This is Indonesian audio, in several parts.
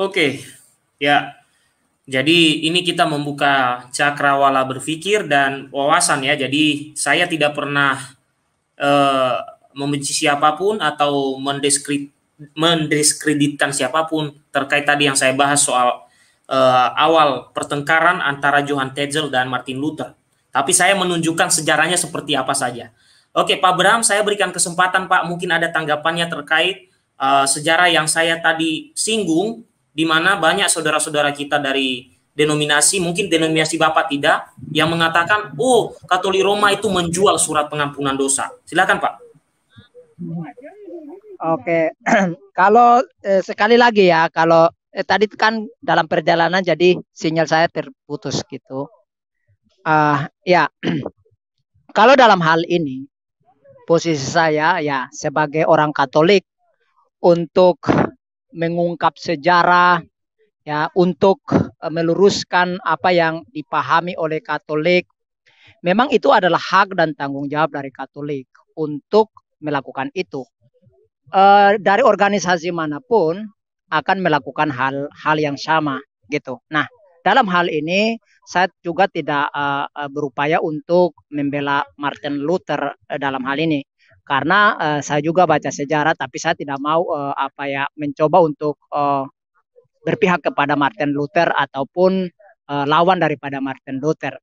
Oke, ya. Jadi ini kita membuka cakrawala berpikir dan wawasan ya. Jadi saya tidak pernah eh, membenci siapapun atau mendiskreditkan siapapun terkait tadi yang saya bahas soal awal pertengkaran antara Johann Tetzel dan Martin Luther. Tapi saya menunjukkan sejarahnya seperti apa saja. Oke, Pak Bram, saya berikan kesempatan Pak, mungkin ada tanggapannya terkait sejarah yang saya tadi singgung, di mana banyak saudara-saudara kita dari denominasi, mungkin denominasi Bapak tidak, yang mengatakan, oh, Katolik Roma itu menjual surat pengampunan dosa. Silakan Pak. Oke, kalau sekali lagi ya, kalau tadi kan dalam perjalanan jadi sinyal saya terputus gitu. Ya, kalau dalam hal ini posisi saya ya sebagai orang Katolik untuk mengungkap sejarah ya, untuk meluruskan apa yang dipahami oleh Katolik. Memang itu adalah hak dan tanggung jawab dari Katolik untuk melakukan itu. Dari organisasi manapun akan melakukan hal yang sama gitu. Nah, dalam hal ini saya juga tidak berupaya untuk membela Martin Luther dalam hal ini, karena saya juga baca sejarah, tapi saya tidak mau mencoba untuk berpihak kepada Martin Luther ataupun lawan daripada Martin Luther.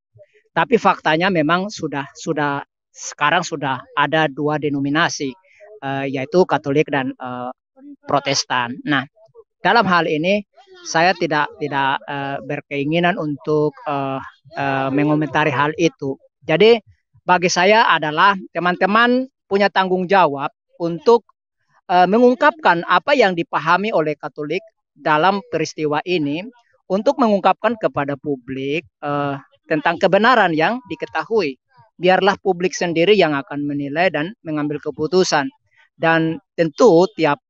Tapi faktanya memang sudah sekarang sudah ada dua denominasi, yaitu Katolik dan Protestan. Nah, dalam hal ini saya tidak berkeinginan untuk mengomentari hal itu. Jadi bagi saya adalah teman-teman punya tanggung jawab untuk mengungkapkan apa yang dipahami oleh Katolik dalam peristiwa ini, untuk mengungkapkan kepada publik tentang kebenaran yang diketahui. Biarlah publik sendiri yang akan menilai dan mengambil keputusan. Dan tentu tiap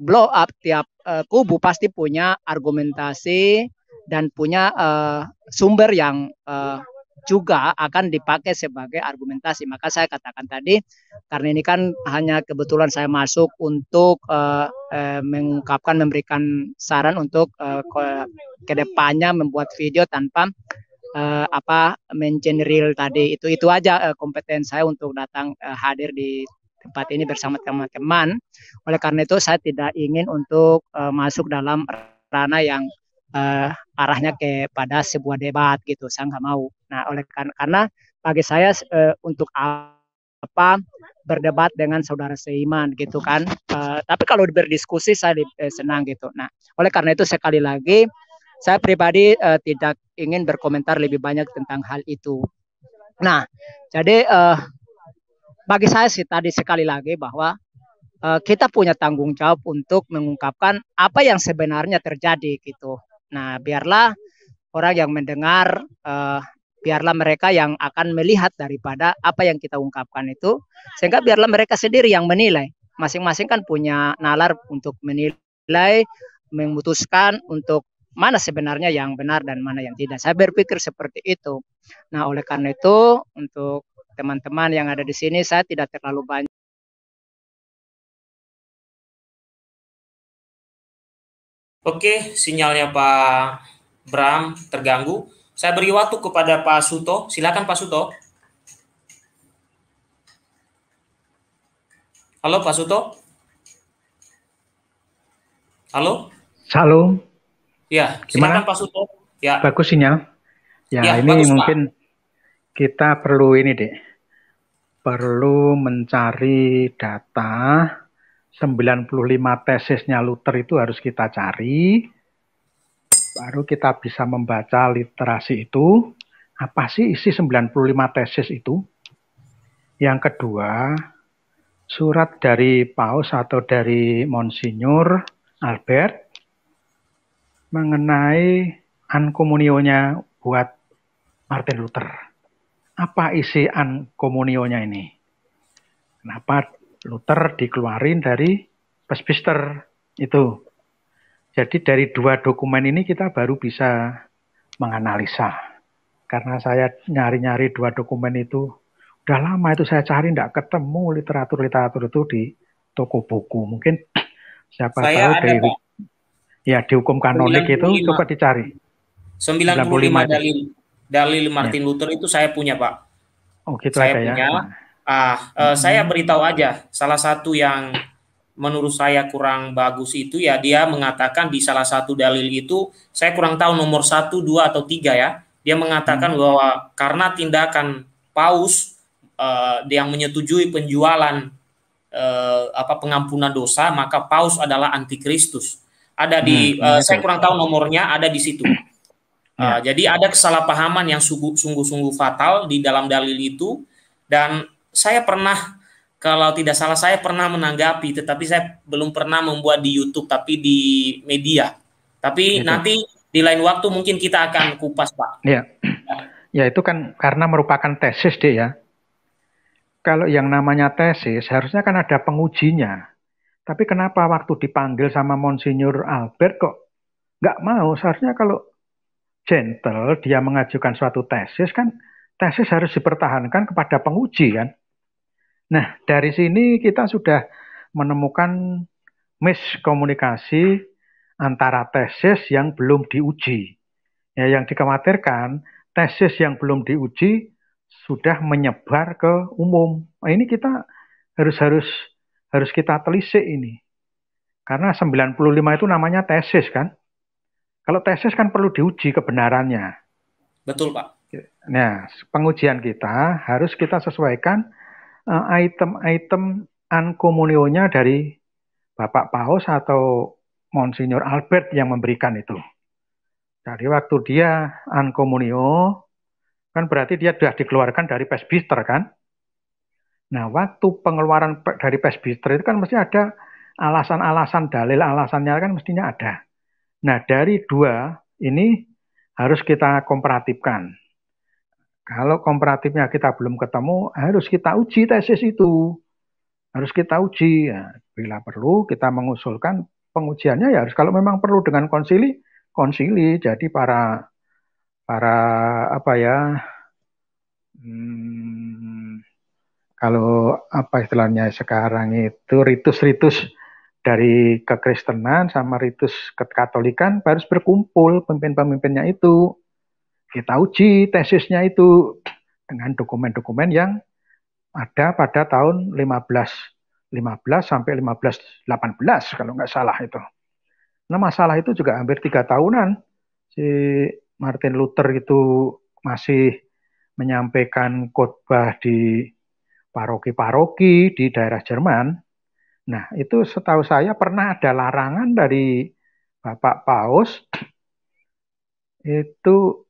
blow up, tiap kubu pasti punya argumentasi dan punya sumber yang juga akan dipakai sebagai argumentasi. Maka saya katakan tadi, karena ini kan hanya kebetulan saya masuk untuk mengungkapkan, memberikan saran untuk ke depannya membuat video tanpa mengeneril tadi. Itu aja kompeten saya untuk datang hadir di tempat ini bersama teman-teman. Oleh karena itu saya tidak ingin untuk masuk dalam ranah yang arahnya kepada sebuah debat gitu. Saya nggak mau. Nah, oleh karena bagi saya untuk apa berdebat dengan saudara seiman gitu kan. Tapi kalau berdiskusi saya senang gitu. Nah, oleh karena itu sekali lagi saya pribadi tidak ingin berkomentar lebih banyak tentang hal itu. Nah, jadi bagi saya sih tadi sekali lagi bahwa kita punya tanggung jawab untuk mengungkapkan apa yang sebenarnya terjadi gitu. Nah, biarlah orang yang mendengar, biarlah mereka yang akan melihat daripada apa yang kita ungkapkan itu, sehingga biarlah mereka sendiri yang menilai. Masing-masing kan punya nalar untuk menilai, memutuskan untuk mana sebenarnya yang benar dan mana yang tidak. Saya berpikir seperti itu. Nah, oleh karena itu, untuk teman-teman yang ada di sini, saya tidak terlalu banyak. Oke, sinyalnya Pak Bram terganggu. Saya beri waktu kepada Pak Suto. Silakan Pak Suto. Halo Pak Suto. Halo. Halo, Ya, silakan gimana? Pak Suto. Ya, Bagus sinyal? Ya, ya ini bagus Pak. mungkin kita perlu ini deh, perlu mencari data 95 tesisnya Luther itu harus kita cari, baru kita bisa membaca literasi itu. Apa sih isi 95 tesis itu? Yang kedua, surat dari Paus atau dari Monsinyur Albert mengenai ankomunionya buat Martin Luther. Apa isi ankomunionya ini? Kenapa Luther dikeluarin dari Westminster itu? Jadi dari dua dokumen ini kita baru bisa menganalisa. Karena saya nyari-nyari dua dokumen itu, udah lama itu saya cari, tidak ketemu literatur-literatur itu di toko buku. Mungkin siapa Saya tahu ada dari Pak. Ya, di hukum kanonik itu coba dicari. 95 dalil Martin Luther itu saya punya, Pak. Oh, gitu Saya ada punya. ya. Saya beritahu aja, salah satu yang menurut saya kurang bagus itu ya, dia mengatakan di salah satu dalil itu, saya kurang tahu nomor 1, 2, atau 3 ya, dia mengatakan bahwa karena tindakan Paus yang menyetujui penjualan pengampunan dosa, maka Paus adalah antikristus. Ada di saya kurang tahu nomornya, ada di situ. Jadi ada kesalahpahaman yang sungguh-sungguh fatal di dalam dalil itu, dan saya pernah, kalau tidak salah saya pernah menanggapi, tetapi saya belum pernah membuat di YouTube, tapi di media. Tapi nanti di lain waktu mungkin kita akan kupas, Pak. Ya itu kan karena merupakan tesis deh ya. Kalau yang namanya tesis harusnya kan ada pengujinya. Tapi kenapa waktu dipanggil sama Monsinyur Albert kok nggak mau? Seharusnya kalau gentle dia mengajukan suatu tesis, kan tesis harus dipertahankan kepada penguji kan. Nah, dari sini kita sudah menemukan miskomunikasi antara tesis yang belum diuji. Ya, yang dikhawatirkan tesis yang belum diuji sudah menyebar ke umum. Nah, ini kita harus kita telisik ini. Karena 95 itu namanya tesis kan. Kalau tesis kan perlu diuji kebenarannya. Betul, Pak. Nah, pengujian kita harus kita sesuaikan item-item ankomunionya dari Bapak Paus atau Monsinyur Albert yang memberikan itu. Jadi waktu dia ankomunio, kan berarti dia sudah dikeluarkan dari presbiter kan. Nah, waktu pengeluaran dari presbiter itu kan mesti ada alasan-alasan, dalil alasannya kan mestinya ada. Nah, dari dua ini harus kita komparatifkan. Kalau komparatifnya kita belum ketemu, harus kita uji tesis itu. Harus kita uji. Ya, bila perlu kita mengusulkan pengujiannya ya harus, kalau memang perlu dengan konsili. Jadi para apa ya, kalau apa istilahnya sekarang itu ritus-ritus dari kekristenan sama ritus kekatolikan harus berkumpul pemimpin-pemimpinnya itu. Kita uji tesisnya itu dengan dokumen-dokumen yang ada pada tahun 1515 sampai 1518 kalau nggak salah itu. Nah, masalah itu juga hampir 3 tahunan si Martin Luther itu masih menyampaikan khotbah di paroki-paroki di daerah Jerman. Nah, itu setahu saya pernah ada larangan dari Bapak Paus, itu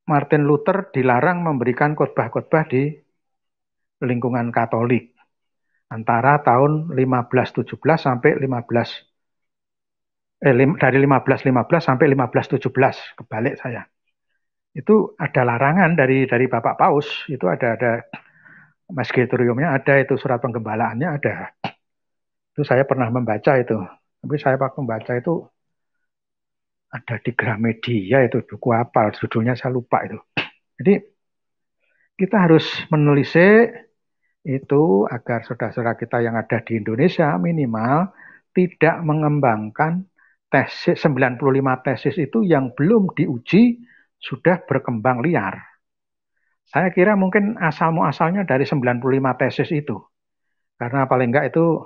Martin Luther dilarang memberikan khotbah-khotbah di lingkungan Katolik antara tahun 1517 sampai dari 1515 sampai 1517, kebalik saya. Itu ada larangan dari Bapak Paus, itu ada Magisteriumnya ada, itu surat penggembalaannya ada. Itu saya pernah membaca itu. Tapi saya waktu membaca itu ada di Gramedia, itu buku apa judulnya saya lupa itu. Jadi kita harus menelisik itu agar saudara-saudara kita yang ada di Indonesia minimal tidak mengembangkan tesis 95 tesis itu yang belum diuji sudah berkembang liar. Saya kira mungkin asal-muasalnya dari 95 tesis itu. Karena paling enggak itu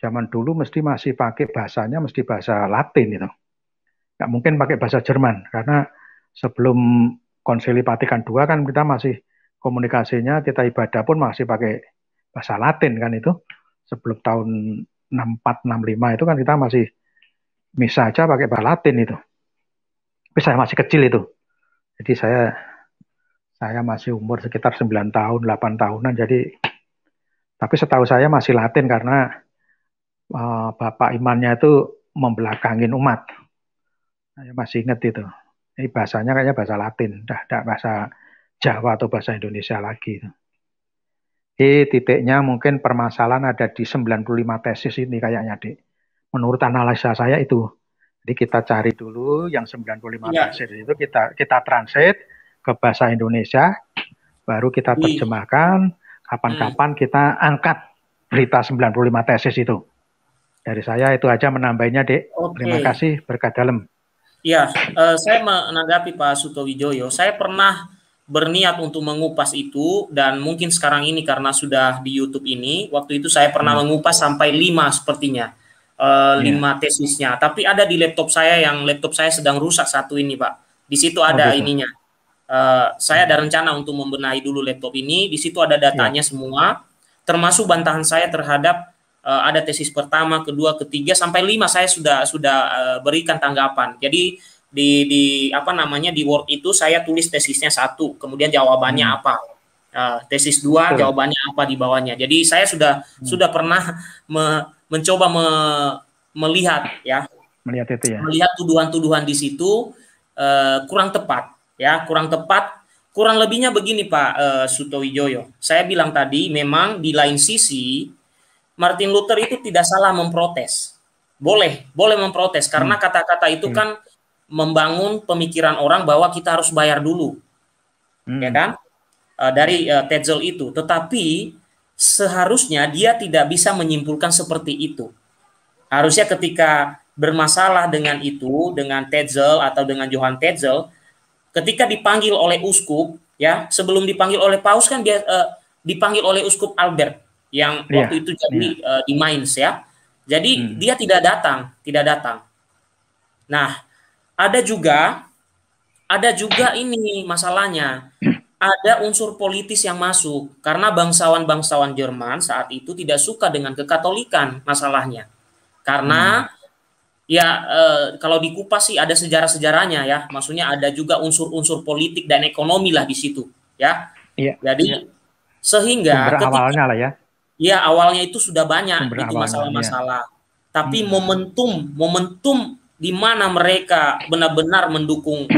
zaman dulu masih pakai bahasanya mesti bahasa Latin itu. Nggak mungkin pakai bahasa Jerman, karena sebelum Konsili Vatikan II kan kita masih komunikasinya, kita ibadah pun masih pakai bahasa Latin kan itu. Sebelum tahun 64-65 itu kan kita masih misa aja pakai bahasa Latin itu. Tapi saya masih kecil itu. Jadi saya masih umur sekitar 9 tahun, 8 tahunan, jadi tapi setahu saya masih Latin karena Bapak imannya itu membelakangin umat. Saya masih ingat itu. Ini bahasanya kayaknya bahasa Latin, tidak bahasa Jawa atau bahasa Indonesia lagi. Titiknya mungkin permasalahan ada di 95 tesis ini kayaknya, Dik. Menurut analisa saya itu. Jadi kita cari dulu yang 95 tesis itu, kita translate ke bahasa Indonesia, baru kita terjemahkan, kapan-kapan kita angkat berita 95 tesis itu. Dari saya itu aja menambahnya, Dek. Terima Oke. kasih, berkat dalam. Ya, saya menanggapi Pak Sutowijoyo. Saya pernah berniat untuk mengupas itu dan mungkin sekarang ini karena sudah di YouTube ini, waktu itu saya pernah mengupas sampai 5 sepertinya, 5 tesisnya. Tapi ada di laptop saya sedang rusak satu ini Pak. Di situ ada ininya. Saya ada rencana untuk membenahi dulu laptop ini. Di situ ada datanya semua, termasuk bantahan saya terhadap ada tesis pertama, kedua, ketiga sampai 5 saya sudah berikan tanggapan. Jadi di apa namanya di Word itu saya tulis tesisnya 1, kemudian jawabannya apa. Tesis 2 jawabannya apa di bawahnya. Jadi saya sudah pernah mencoba melihat ya. Melihat itu ya. Melihat tuduhan-tuduhan di situ kurang tepat ya, kurang lebihnya begini Pak Sutowijoyo. Saya bilang tadi memang di lain sisi Martin Luther itu tidak salah memprotes. Boleh memprotes karena kata-kata itu kan membangun pemikiran orang bahwa kita harus bayar dulu. Ya kan? Dari Tetzel itu. Tetapi seharusnya dia tidak bisa menyimpulkan seperti itu. Harusnya ketika bermasalah dengan itu, dengan Tetzel atau dengan Johann Tetzel, ketika dipanggil oleh uskup, ya sebelum dipanggil oleh paus kan dia dipanggil oleh uskup Albert yang waktu itu jadi di Mainz ya. Jadi dia tidak datang. Nah, ada juga ini masalahnya. Ada unsur politis yang masuk karena bangsawan-bangsawan Jerman saat itu tidak suka dengan kekatolikan masalahnya. Karena kalau dikupas sih ada sejarah-sejarahnya ya. Maksudnya ada juga unsur-unsur politik dan ekonomi lah di situ ya. Jadi sehingga awalnya lah ya. Ya, awalnya itu sudah banyak itu masalah-masalah. Tapi momentum di mana mereka benar-benar mendukung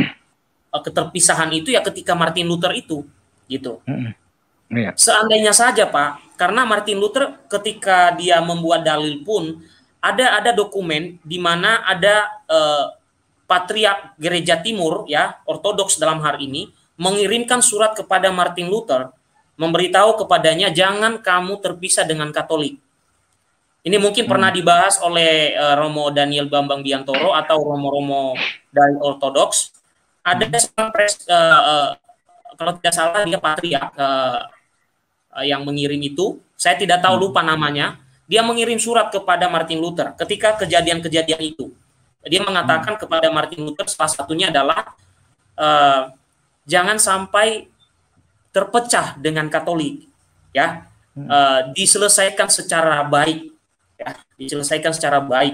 keterpisahan itu ya ketika Martin Luther itu gitu. Seandainya saja Pak, karena Martin Luther ketika dia membuat dalil pun ada dokumen di mana ada Patriark Gereja Timur ya, Ortodoks dalam hal ini mengirimkan surat kepada Martin Luther memberitahu kepadanya jangan kamu terpisah dengan Katolik. Ini mungkin pernah dibahas oleh Romo Daniel Bambang Biantoro atau Romo-Romo dari Ortodoks. Ada kalau tidak salah dia Patriark yang mengirim itu. Saya tidak tahu, lupa namanya. Dia mengirim surat kepada Martin Luther ketika kejadian-kejadian itu. Dia mengatakan kepada Martin Luther salah satunya adalah jangan sampai terpecah dengan Katolik, ya, diselesaikan secara baik, ya,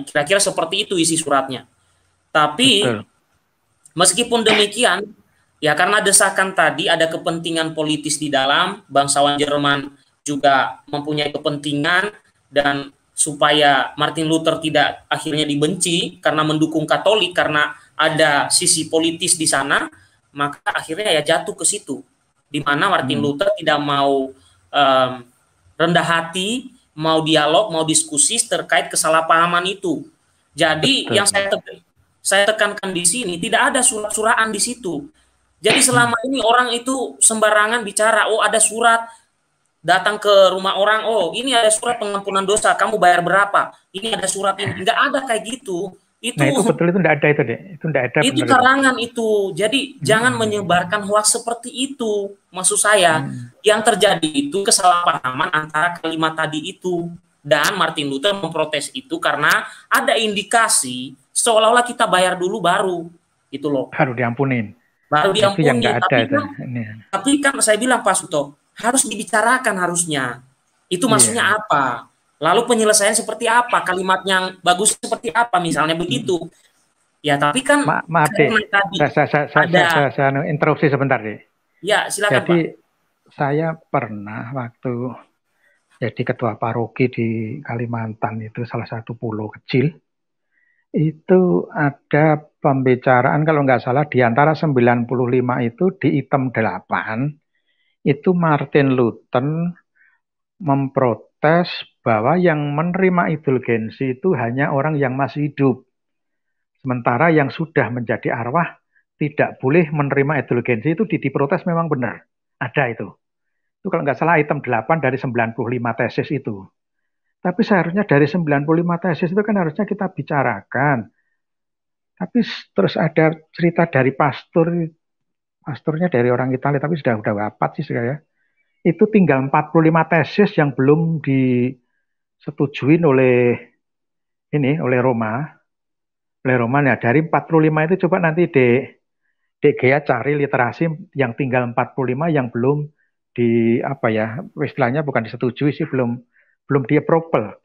Kira-kira seperti itu isi suratnya. Tapi meskipun demikian, ya karena desakan tadi ada kepentingan politis di dalam, bangsawan Jerman juga mempunyai kepentingan dan supaya Martin Luther tidak akhirnya dibenci karena mendukung Katolik karena ada sisi politis di sana, maka akhirnya ya jatuh ke situ. Di mana Martin Luther tidak mau rendah hati, mau dialog, mau diskusi terkait kesalahpahaman itu. Jadi yang saya tekankan di sini tidak ada surat-suraan di situ. Jadi selama ini orang itu sembarangan bicara, oh ada surat datang ke rumah orang, oh ini ada surat pengampunan dosa, kamu bayar berapa? Ini ada surat ini, nggak ada kayak gitu. Itu betul itu enggak ada itu deh. Itu enggak ada. Itu karangan itu. Jadi jangan menyebarkan hoaks seperti itu. Maksud saya, yang terjadi itu kesalahpahaman antara kalimat tadi itu. Dan Martin Luther memprotes itu karena ada indikasi seolah-olah kita bayar dulu baru. Itu loh. Baru diampunin. Tapi kan saya bilang Pak Suto, harus dibicarakan harusnya. Itu maksudnya apa? Lalu penyelesaian seperti apa? Kalimat yang bagus seperti apa? Misalnya begitu. Ya, tapi kan maaf deh. Saya interupsi sebentar deh. Ya, silakan Jadi, Pak. Saya pernah waktu jadi ketua paroki di Kalimantan itu salah satu pulau kecil. Itu ada pembicaraan kalau nggak salah di antara 95 itu di item 8 itu Martin Luther memprotes bahwa yang menerima indulgensi itu hanya orang yang masih hidup. Sementara yang sudah menjadi arwah tidak boleh menerima indulgensi, itu diprotes memang benar. Ada itu. Itu kalau nggak salah item 8 dari 95 tesis itu. Tapi seharusnya dari 95 tesis itu kan harusnya kita bicarakan. Tapi terus ada cerita dari pastornya dari orang Italia, tapi sudah wafat sih saya. Itu tinggal 45 tesis yang belum disetujui oleh Roma. Oleh Roma. Nah, dari 45 itu coba nanti Gea cari literasi yang tinggal 45 yang belum istilahnya bukan disetujui sih, belum di-approval.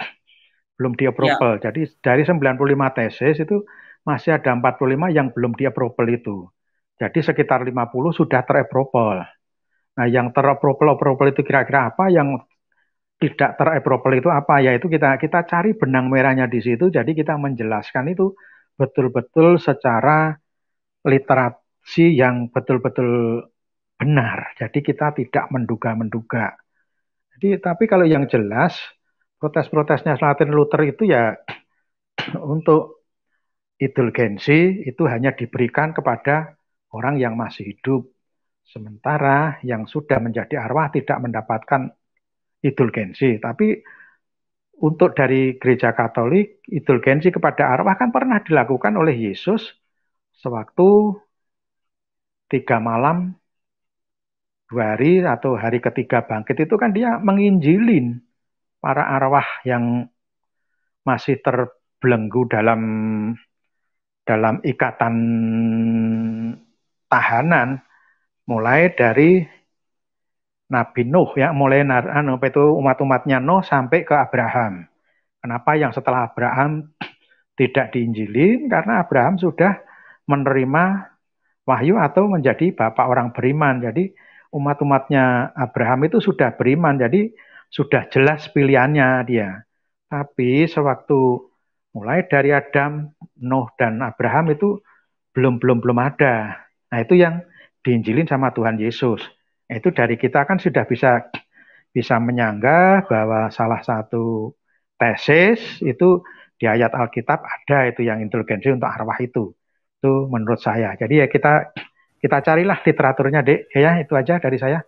Belum di-approval. Jadi dari 95 tesis itu masih ada 45 yang belum di-approval itu. Jadi sekitar 50 sudah ter-approval. Nah, yang ter-approval itu kira-kira apa, yang tidak ter-approval itu apa, yaitu kita cari benang merahnya di situ. Jadi kita menjelaskan itu betul-betul secara literasi yang betul-betul benar. Jadi kita tidak menduga-menduga. Jadi tapi kalau yang jelas protes-protesnya Martin Luther itu ya untuk indulgensi itu hanya diberikan kepada orang yang masih hidup. Sementara yang sudah menjadi arwah tidak mendapatkan indulgensi. Tapi untuk dari gereja Katolik, indulgensi kepada arwah kan pernah dilakukan oleh Yesus sewaktu 3 malam 2 hari atau hari ketiga bangkit itu kan dia menginjilin para arwah yang masih terbelenggu dalam ikatan tahanan, mulai dari Nabi Nuh ya, mulai itu umat-umatnya Nuh sampai ke Abraham. Kenapa yang setelah Abraham tidak diinjilin? Karena Abraham sudah menerima wahyu atau menjadi bapak orang beriman. Jadi umat-umatnya Abraham itu sudah beriman, jadi sudah jelas pilihannya dia. Tapi sewaktu mulai dari Adam, Nuh dan Abraham itu belum ada. Nah, itu yang diinjilin sama Tuhan Yesus. Itu dari kita kan sudah bisa menyanggah bahwa salah satu tesis itu di ayat Alkitab ada itu yang indulgensi untuk arwah itu. Itu menurut saya. Jadi ya kita carilah literaturnya, Dek. Ya, itu aja dari saya.